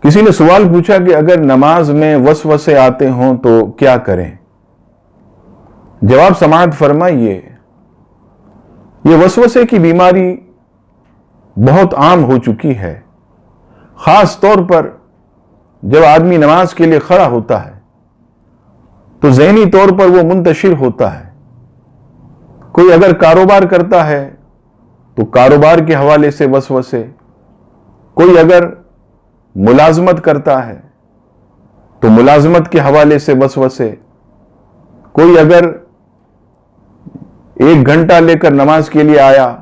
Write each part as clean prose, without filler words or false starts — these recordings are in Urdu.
کسی نے سوال پوچھا کہ اگر نماز میں وسوسے آتے ہوں تو کیا کریں؟ جواب سماعت فرمائیے، یہ وسوسے کی بیماری بہت عام ہو چکی ہے، خاص طور پر جب آدمی نماز کے لیے کھڑا ہوتا ہے تو ذہنی طور پر وہ منتشر ہوتا ہے۔ کوئی اگر کاروبار کرتا ہے تو کاروبار کے حوالے سے وسوسے، کوئی اگر ملازمت کرتا ہے تو ملازمت کے حوالے سے وسوسے، کوئی اگر 1 گھنٹہ لے کر نماز کے لیے آیا،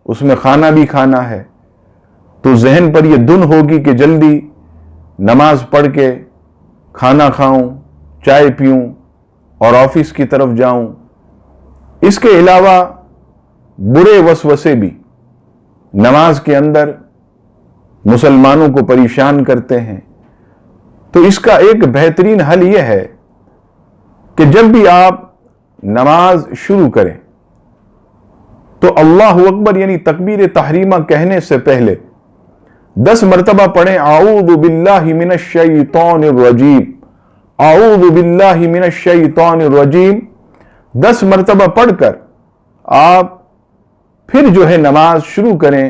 اس میں کھانا بھی کھانا ہے تو ذہن پر یہ دھن ہوگی کہ جلدی نماز پڑھ کے کھانا کھاؤں، چائے پیوں اور آفس کی طرف جاؤں۔ اس کے علاوہ برے وسوسے بھی نماز کے اندر مسلمانوں کو پریشان کرتے ہیں۔ تو اس کا ایک بہترین حل یہ ہے کہ جب بھی آپ نماز شروع کریں تو اللہ اکبر یعنی تکبیر تحریمہ کہنے سے پہلے 10 مرتبہ پڑھیں اعوذ باللہ من الشیطان الرجیم، اعوذ باللہ من الشیطان الرجیم 10 مرتبہ پڑھ کر آپ پھر جو ہے نماز شروع کریں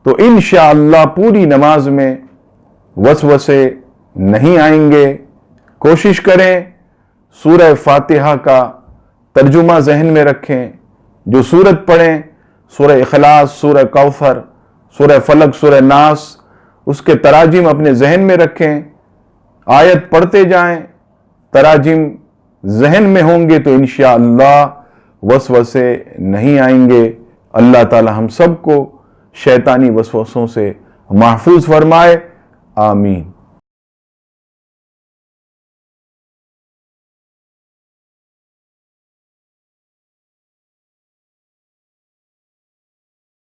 تو انشاءاللہ پوری نماز میں وسوسے نہیں آئیں گے۔ کوشش کریں سورہ فاتحہ کا ترجمہ ذہن میں رکھیں، جو سورت پڑھیں سورہ اخلاص، سورہ کوثر، سورہ فلق، سورہ ناس، اس کے تراجم اپنے ذہن میں رکھیں، آیت پڑھتے جائیں، تراجم ذہن میں ہوں گے تو انشاءاللہ وسوسے نہیں آئیں گے۔ اللہ تعالی ہم سب کو شیطانی وسوسوں سے محفوظ فرمائے، آمین۔